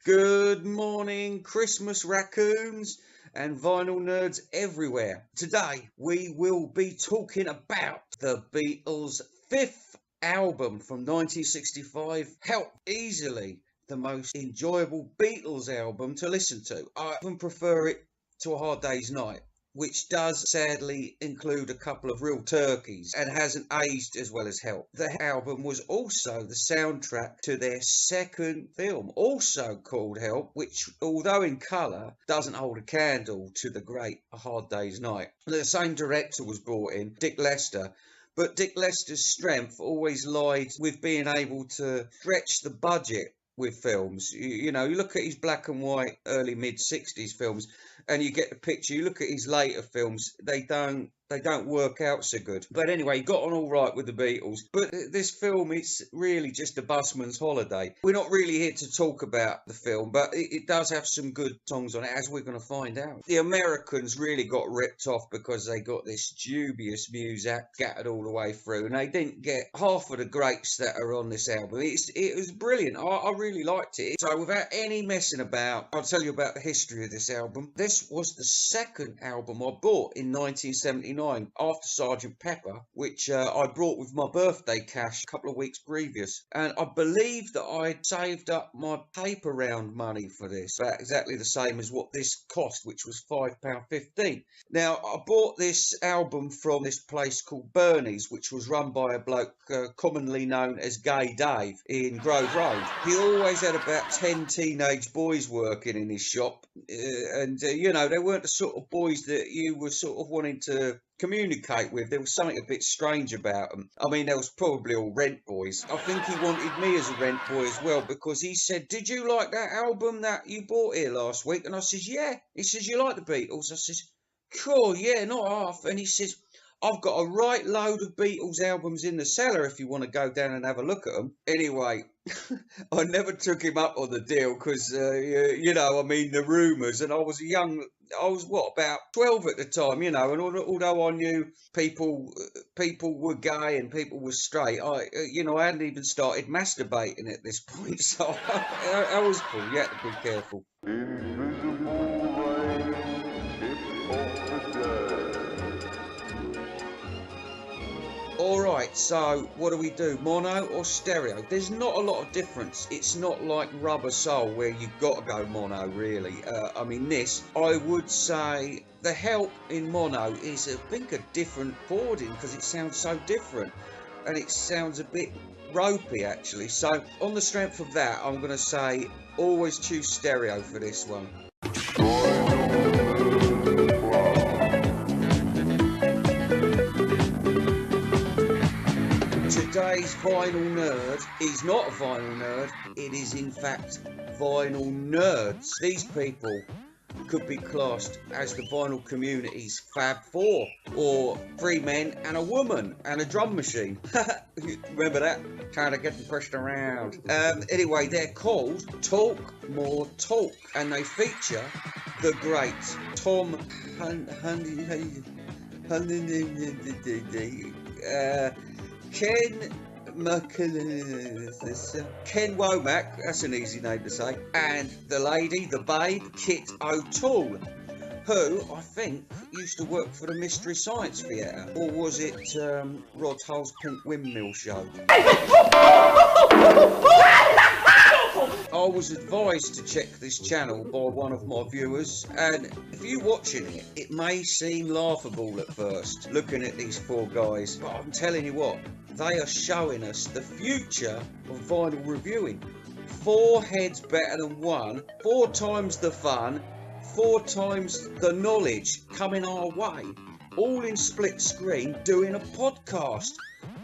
Good morning, Christmas raccoons and vinyl nerds everywhere. Today we will be talking about the Beatles' fifth album from 1965, Help. Easily the most enjoyable Beatles album to listen to. I often prefer it to A Hard Day's Night, which does sadly include a couple of real turkeys and hasn't aged as well as Help. The album was also the soundtrack to their second film, also called Help, which, although in colour, doesn't hold a candle to the great A Hard Day's Night. The same director was brought in, Dick Lester, but Dick Lester's strength always lied with being able to stretch the budget with films. You know, you look at his black and white early mid-60s films and you get the picture. You look at his later films, they don't work out so good. But anyway, he got on all right with the Beatles. But this film, it's really just a busman's holiday. We're not really here to talk about the film, but it does have some good songs on it, as we're going to find out. The Americans really got ripped off because they got this dubious music scattered all the way through, and they didn't get half of the greats that are on this album. It was brilliant. I really liked it. So without any messing about, I'll tell you about the history of this album. This was the second album I bought in 1979. After Sergeant Pepper, which I brought with my birthday cash a couple of weeks previous, and I believe that I'd saved up my paper round money for this, about exactly the same as what this cost, which was £5.15. Now, I bought this album from this place called Bernie's, which was run by a bloke commonly known as Gay Dave in Grove Road. He always had about 10 teenage boys working in his shop, and you know, they weren't the sort of boys that you were sort of wanting to communicate with. There was something a bit strange about them. I mean, they was probably all rent boys. I think he wanted me as a rent boy as well, because he said, "Did you like that album that you bought here last week?" And I says, "Yeah." He says, "You like the Beatles?" I says, "Cool, yeah, not half." And he says, "I've got a right load of Beatles albums in the cellar if you want to go down and have a look at them." Anyway, I never took him up on the deal because, you know, I mean, the rumours, and I was about 12 at the time, you know, and although I knew people were gay and people were straight, I hadn't even started masturbating at this point, so I was cool. You had to be careful. Alright, so what do we do? Mono or stereo? There's not a lot of difference. It's not like Rubber Soul where you've got to go mono, really. I mean, this, I would say the Help in mono is, I think, a different chording because it sounds so different. And it sounds a bit ropey, actually. So, on the strength of that, I'm going to say always choose stereo for this one. Today's vinyl nerd is not a vinyl nerd, it is in fact vinyl nerds. These people could be classed as the vinyl community's Fab Four, or 3 men and a woman and a drum machine. Remember that? Kind of getting pushed around. Anyway, they're called Talk More Talk, and they feature the great Tom Ken Womack, that's an easy name to say, and the lady, the babe, Kit O'Toole, who I think used to work for the Mystery Science Theatre, or was it Rod Hull's Pink Windmill Show? I was advised to check this channel by one of my viewers, and if you're watching it, it may seem laughable at first, looking at these 4 guys, but I'm telling you what, they are showing us the future of vinyl reviewing. 4 heads better than 1, 4 times the fun, 4 times the knowledge coming our way, all in split screen doing a podcast.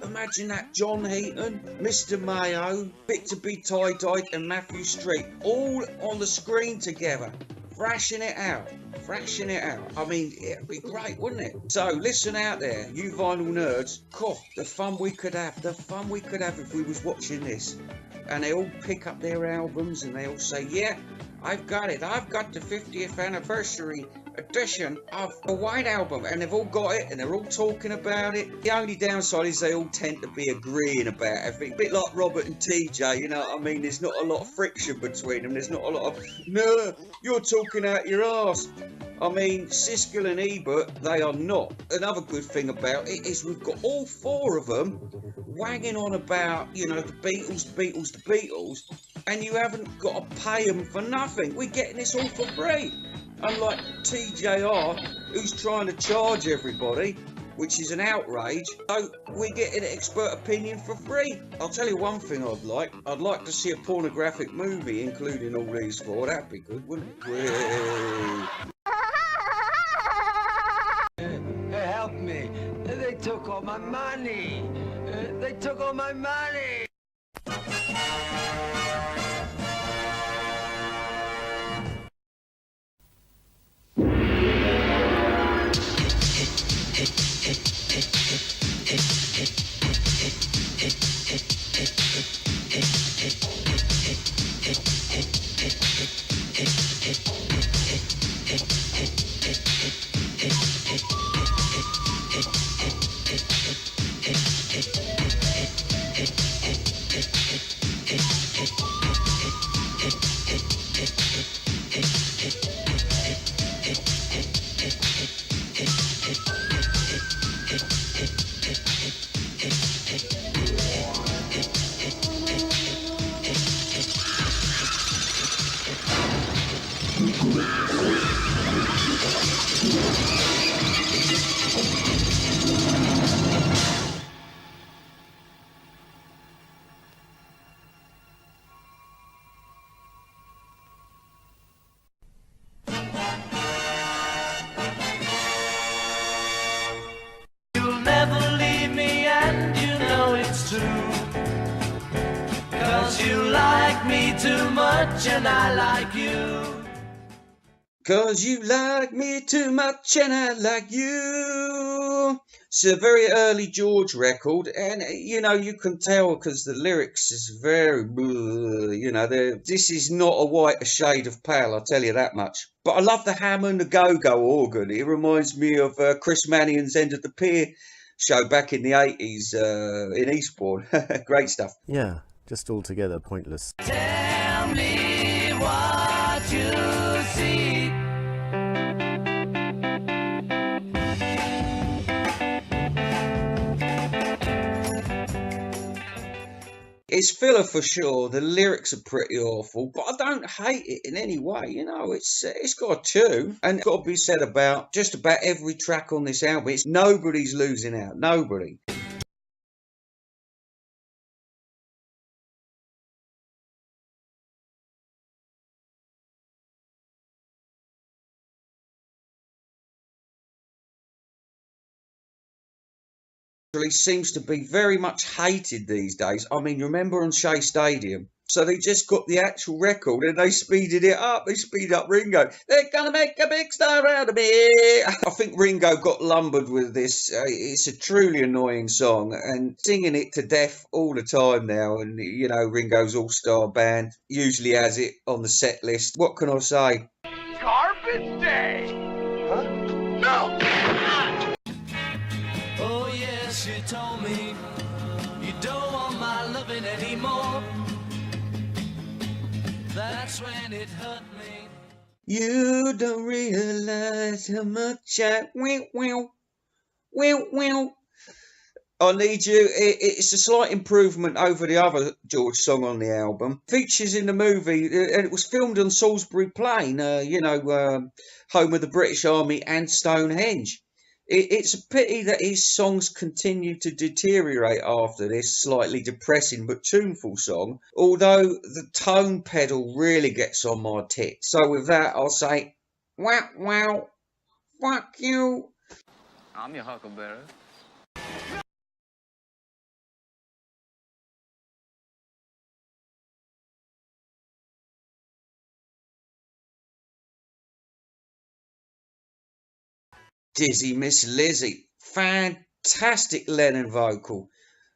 Imagine that, John Heaton, Mr. Mayo, Bit to be Tie-Dyed and Matthew Street, all on the screen together. thrashing it out, thrashing it out. I mean, it'd be great, wouldn't it? So listen out there, you vinyl nerds. Cough, the fun we could have, the fun we could have if we was watching this. And they all pick up their albums and they all say, yeah, I've got it. I've got the 50th anniversary edition of the White Album, and they've all got it and they're all talking about it. The only downside is they all tend to be agreeing about everything, a bit like Robert and TJ, you know what I mean? There's not a lot of friction between them. There's not a lot of, no, you're talking out your arse. I mean, Siskel and Ebert, they are not. Another good thing about it is we've got all four of them wagging on about, you know, the Beatles, the Beatles, the Beatles, and you haven't got to pay them for nothing. We're getting this all for free. Unlike TJR, who's trying to charge everybody, which is an outrage. So we're getting expert opinion for free. I'll tell you one thing I'd like. I'd like to see a pornographic movie including all these four. That'd be good, wouldn't it? Hey, help me. They took all my money. They took all my money. You'll never leave me, and you know it's true. 'Cause you like me too much, and I like you. 'Cause you like me too much and I like you. It's a very early George record, and you know, you can tell because the lyrics is very, you know, this is not a white shade of pale, I'll tell you that much. But I love the Hammond, the go-go organ. It reminds me of Chris Mannion's End of the Pier show back in the 80s in Eastbourne. Great stuff. Yeah, just altogether pointless. Tell me what you see. It's filler for sure. The lyrics are pretty awful, but I don't hate it in any way. You know, it's got a tune, and it's got to be said about just about every track on this album. It's nobody's losing out. Nobody. Actually seems to be very much hated these days. I mean, remember on Shea Stadium? So they just got the actual record and they speeded it up. They speed up Ringo. They're gonna make a big star out of me. I think Ringo got lumbered with this. It's a truly annoying song, and singing it to death all the time now. And you know, Ringo's all-star band usually has it on the set list. What can I say? Garbage day. Huh? No. Oh yes, you told me you don't want my loving anymore. That's when it hurt me. You don't realize how much I will. I Need You. It's a slight improvement over the other George song on the album. Features in the movie, and it was filmed on Salisbury Plain, home of the British Army and Stonehenge. It's a pity that his songs continue to deteriorate after this slightly depressing but tuneful song, although the tone pedal really gets on my tits. So with that, I'll say, wow, fuck you. I'm your huckleberry. Dizzy Miss Lizzie. Fantastic Lennon vocal.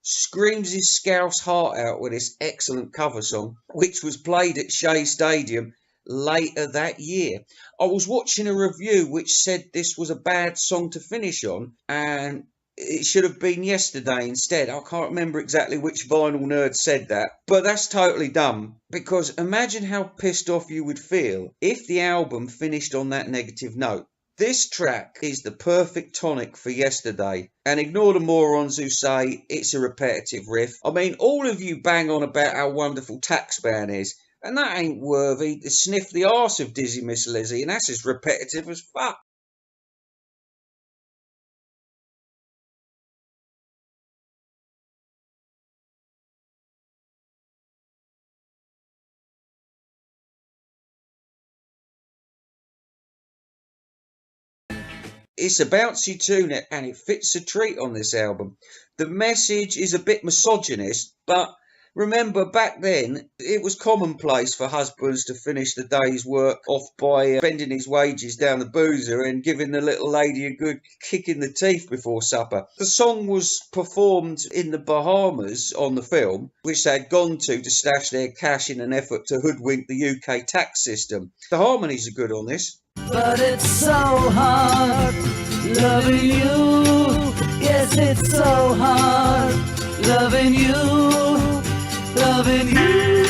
Screams his Scouse heart out with this excellent cover song, which was played at Shea Stadium later that year. I was watching a review which said this was a bad song to finish on, and it should have been Yesterday instead. I can't remember exactly which vinyl nerd said that, but that's totally dumb, because imagine how pissed off you would feel if the album finished on that negative note. This track is the perfect tonic for Yesterday, and ignore the morons who say it's a repetitive riff. I mean, all of you bang on about how wonderful Taxman is, and that ain't worthy to sniff the arse of Dizzy Miss Lizzie, and that's as repetitive as fuck. It's a bouncy tune and it fits a treat on this album. The message is a bit misogynist, but remember back then it was commonplace for husbands to finish the day's work off by spending his wages down the boozer and giving the little lady a good kick in the teeth before supper. The song was performed in the Bahamas on the film, which they had gone to stash their cash in an effort to hoodwink the UK tax system. The harmonies are good on this. But it's so hard loving you. Yes, it's so hard loving you, loving you.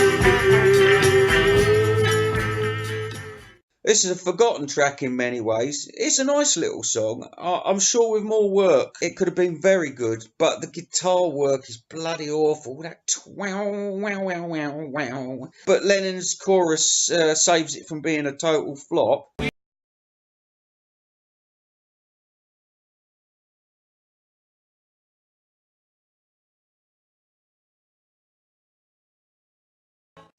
This is a forgotten track in many ways. It's a nice little song. I'm sure with more work it could have been very good, but the guitar work is bloody awful. That wow, wow, wow, wow, wow. But Lennon's chorus saves it from being a total flop.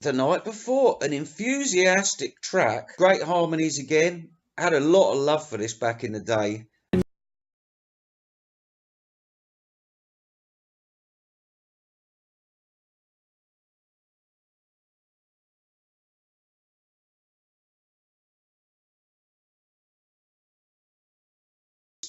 The Night Before, an enthusiastic track, great harmonies again. Had a lot of love for this back in the day.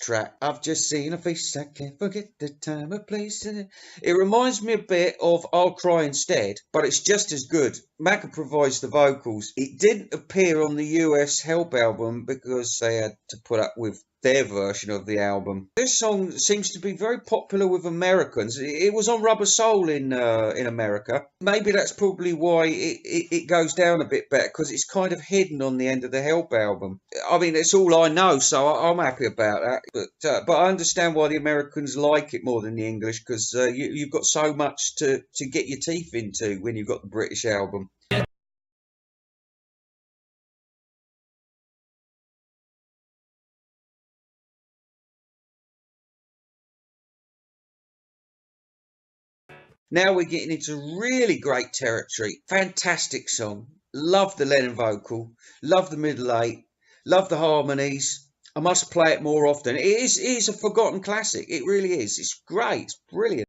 Track. I've just seen a face, I can't forget the time or place. It reminds me a bit of I'll Cry Instead, but it's just as good. Macca provides the vocals. It didn't appear on the US Help album because they had to put up with their version of the album. This song seems to be very popular with Americans. It was on Rubber Soul in America. Maybe that's probably why it goes down a bit better, because it's kind of hidden on the end of the Help album. I mean, it's all I know, so I'm happy about that. But I understand why the Americans like it more than the English, because you've got so much to get your teeth into when you've got the British album. Now we're getting into really great territory. Fantastic song. Love the Lennon vocal. Love the middle eight. Love the harmonies. I must play it more often. It is a forgotten classic. It really is. It's great. It's brilliant.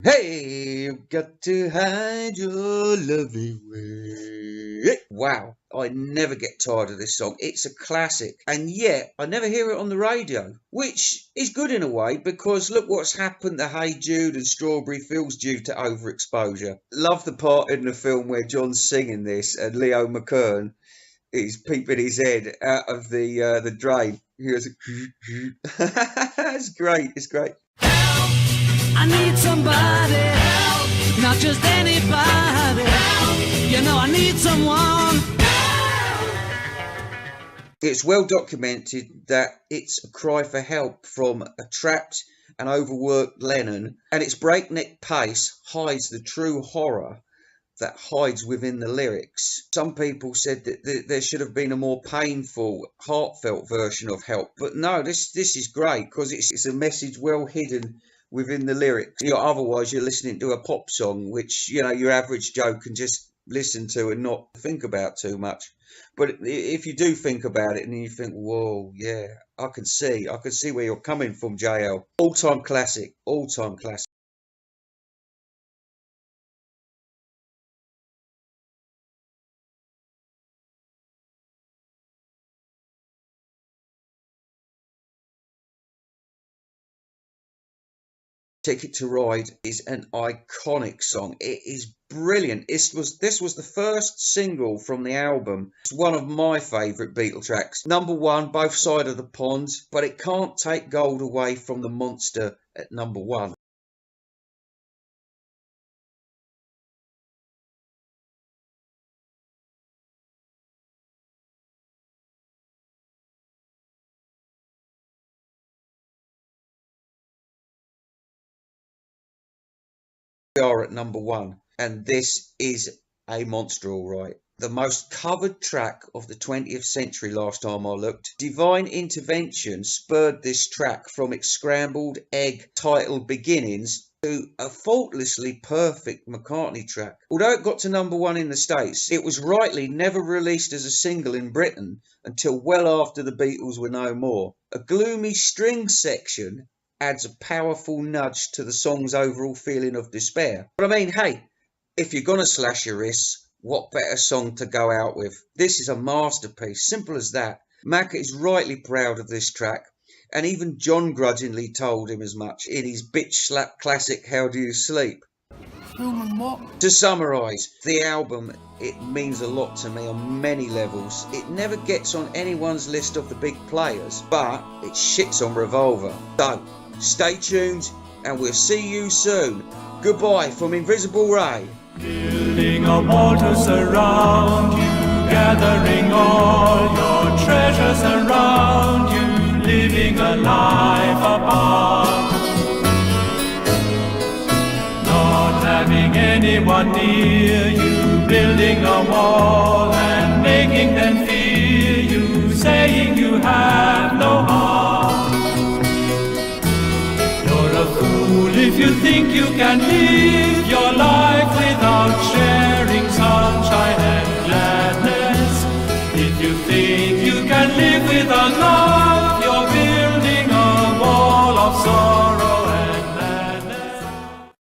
Hey, you've got to hide your lovely way. Wow, I never get tired of this song. It's a classic, and yet I never hear it on the radio, which is good in a way, because look what's happened to Hey Jude and Strawberry Fields due to overexposure. Love the part in the film where John's singing this and Leo McKern is peeping his head out of the drain. He goes, it's great, it's great. I need somebody help, not just anybody help. You know I need someone help. It's well documented that it's a cry for help from a trapped and overworked Lennon, and its breakneck pace hides the true horror that hides within the lyrics. Some people said that there should have been a more painful, heartfelt version of Help, but no, this is great because it's a message well hidden within the lyrics. Otherwise you're listening to a pop song, which your average Joe can just listen to and not think about too much. But if you do think about it and you think, whoa, yeah, I can see where you're coming from, JL. All-time classic, all-time classic. Ticket to Ride is an iconic song. It is brilliant. This was the first single from the album. It's one of my favourite Beatle tracks. Number one, both sides of the pond, but it can't take gold away from the monster at number one. We are at number one, and this is a monster, all right. The most covered track of the 20th century last time I looked. Divine Intervention spurred this track from its scrambled egg titled Beginnings to a faultlessly perfect McCartney track. Although it got to number one in the States, it was rightly never released as a single in Britain until well after the Beatles were no more. A gloomy string section adds a powerful nudge to the song's overall feeling of despair. But I mean, hey, if you're gonna slash your wrists, what better song to go out with? This is a masterpiece, simple as that. Mac is rightly proud of this track, and even John grudgingly told him as much in his bitch slap classic How Do You Sleep? To summarise, the album, it means a lot to me on many levels. It never gets on anyone's list of the big players, but it shits on Revolver. So, stay tuned, and we'll see you soon. Goodbye from Invisible Ray. Building a wall to surround you, gathering all your treasures around you, living a life apart. Not having anyone near you, building a wall and making them fear you, saying you have no heart. You're a fool if you think you can live your life without sharing sunshine and gladness. If you think you can live without love,